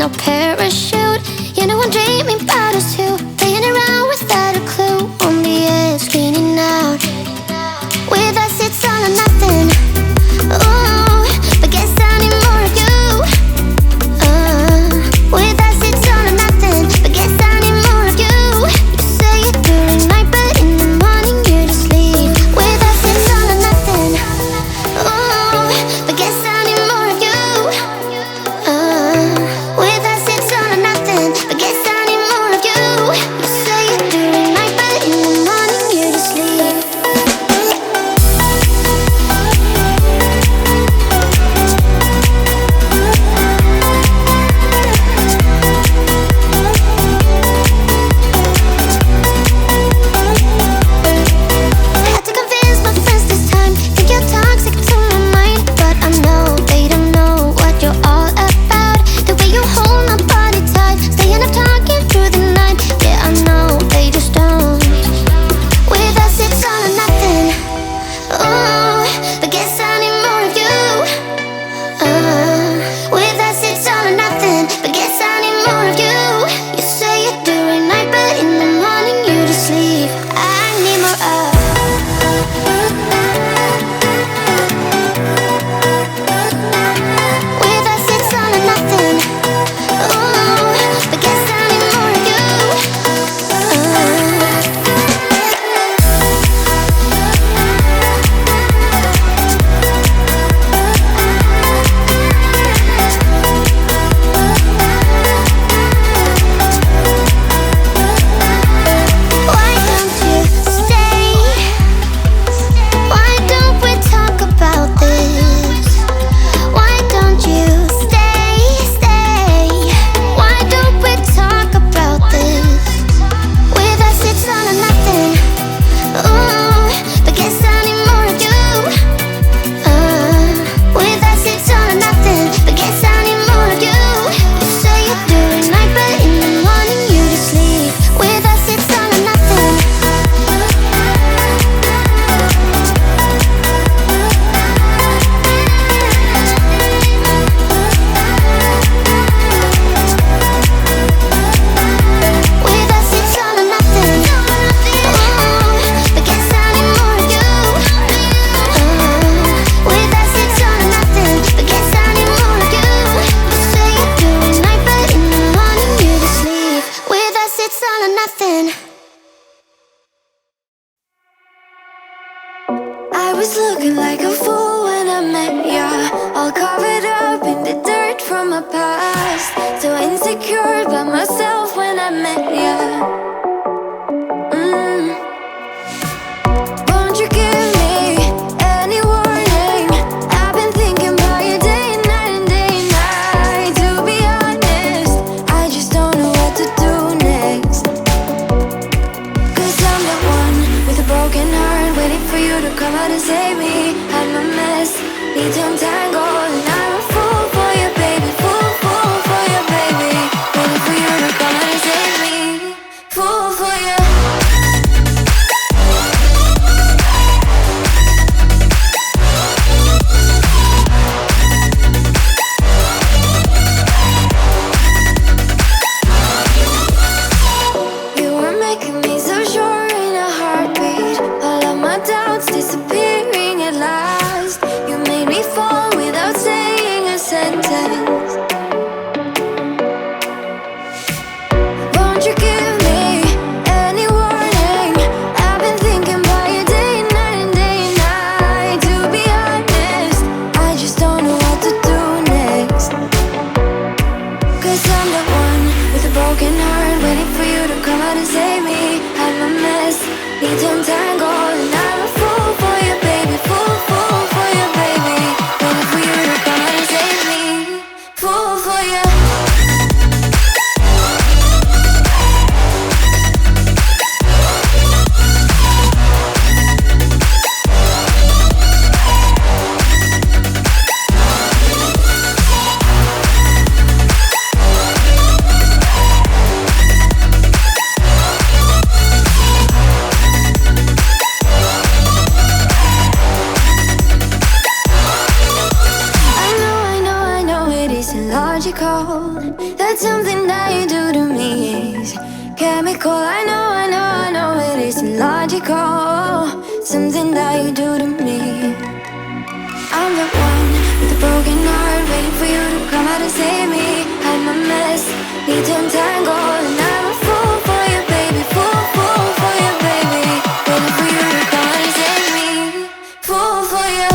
no parachute. You know I'm dreaming about us two, playing around without a clue. On the edge, cleaning out. With us it's all or nothing. Ooh, but guess I need more of you. With us it's all or nothing, but guess I need more of you. You say it during night, but in the morning you just leave. With us it's all or nothing. Ooh, but guess I need more of you. With us it's all or nothing, but guess I need more of you. You say it during night, but in the morning you just leave. Had to convince my friends this time. Think you're toxic to my mind, but I know they don't know what you're all about. The way you hold my body tight, staying up talking through the night. Yeah, I know they just don't. With us it's all or nothing. Ooh, but guess I need more of you. With us it's all or nothing, but guess I need more of you. You say it during night, but in the morning you just leave. I need more of. With us it's all or nothing. Ooh, but guess I need more of you. Why don't you stay? Why don't we talk about this? Why don't you stay? Why don't we talk about this? With us it's all or nothing. Ooh, but guess I need more of you. With us it's all or nothing, but guess I need more of you. You say it during night, but in the morning you just leave. With us it's all or nothing. With us it's all or nothing. Ooh, but guess I need more of you. With us it's all or nothing, but guess I need more of you. You say it during night, but in the morning you just leave. With us it's all or nothing. I was looking like a fool when I met ya, all covered up in the dirt from my past. So insecure about myself when I met ya. Won't you give me any warning? I've been thinking about you day and night and day and night. To be honest, I just don't know what to do next. 'Cause I'm the one with a broken heart, waiting for you to come out and save me. I'm a mess, need to untangle, and I'm a fool for you, baby. Fool for you, baby. Waiting for you to come out and save me. Fool for you. You were making me so sure in a heartbeat. All of my doubts disappearing at last. You made me fall without saying a sentence. Won't you give me any warning? I've been thinking about you day and night and day and night. To be honest, I just don't know what to do next. 'Cause I'm the one with a broken heart, waiting for you to come out and save me. I'm a mess, need to untangle, and I'm a fool for you, baby. Fool for you, baby. Waiting for you to come out and save me. Fool for you. something that you do to me is chemical. I know, I know, I know it isn't logical. Something that you do to me. I'm the one with a broken heart, waiting for you to come out and save me. I'm a mess, need to untangle, and I'm a fool for you, baby. Fool, fool for you, baby. Waiting for you to come out and save me. Fool for you.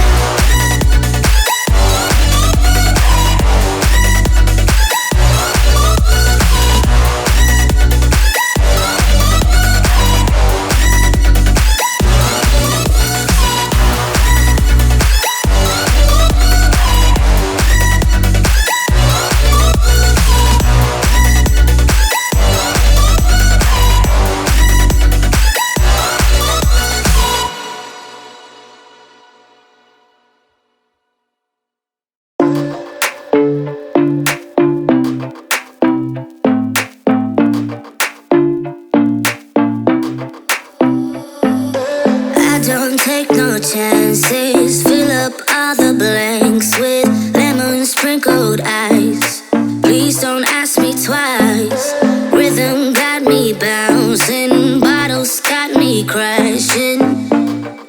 Don't take no chances. Fill up all the blanks with lemon sprinkled ice. Please don't ask me twice. Rhythm got me bouncing, bottles got me crashing.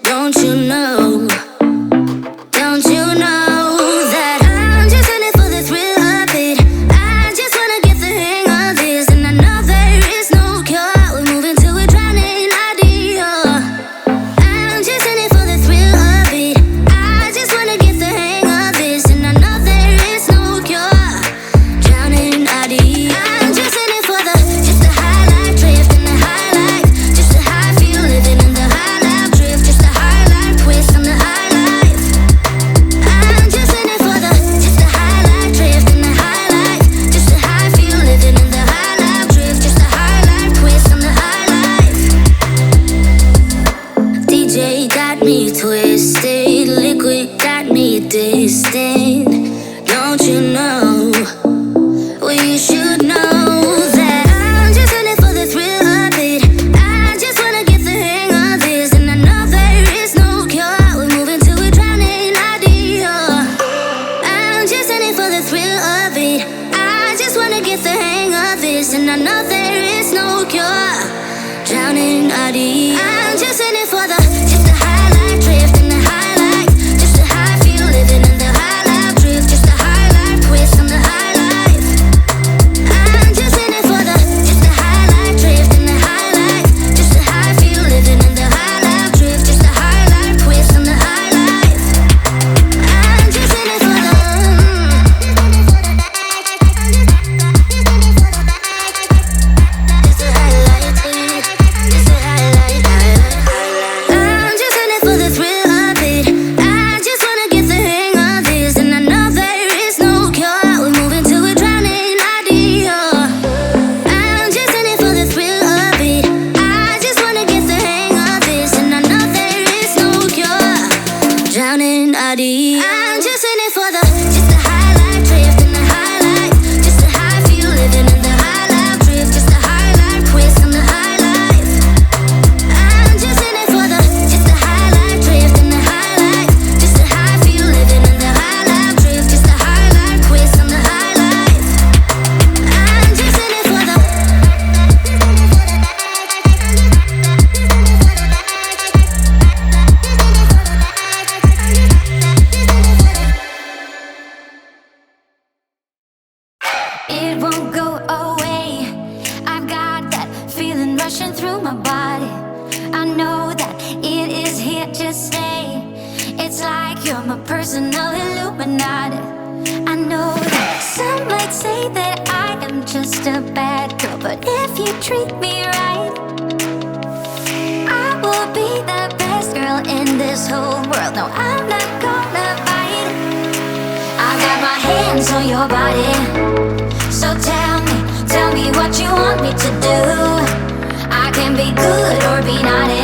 Don't you know? Don't you know that I'm just in it for the thrill of it? I just wanna get the hang of this, and I know there is no cure. We're moving to a drowning idea. I'm just in it for the thrill of it. I just wanna get the hang of this, and I know there is no cure. Drowning idea. I'm just in it for the just the high life drift and the high life, just the high feel living in the high life drift, just the high life twist on the high life. I'm just in it for the just the high life drift and the high life, just the high feel living in the high life drift, just the high life twist on the high life. DJ got me twisted, liquid got me distant. Don't you know? Well, you should know that I'm just in it for the thrill of it. I just wanna get the hang of this, and I know there is no cure. We're moving to a drowning idea. I'm just in it for the thrill of it. I just wanna get the hang of this, and I know there is no cure. Drowning idea. I'm just in it for the just the high life drift and the high life, just the high feel living in the high life drift, just the high life twist on the high life. I'm just in it for the just the high life drift and the high life, just the high feel living in the high life drift, just the high life twist on the high life. I'm just in it for the just the high life twist, just the high life, high life. I'm just in it for the thrill of it. I just wanna get the hang of this, and I know there is no cure. We're moving to a drowning idea. I'm just in it for the thrill of it. I just wanna get the hang of this, and I know there is no cure. Drowning idea. I'm just in it for the just the high life drift and the high life, just the high feel living in the high life drift, just the high life twist on the high life. I'm just in it for the just the high life drift and the high life, just the high feel living in the high life drift, just the high life twist on the high life. I'm just in it for the It won't go away. I've got that feeling rushing through my body. I know that it is here to stay. It's like you're my personal Illuminati. I know that some might say that I am just a bad girl, but if you treat me right, I will be the best girl in this whole world. No, I'm not gonna fight. I got my hands on your body. So tell me what you want me to do. I can be good or be naughty.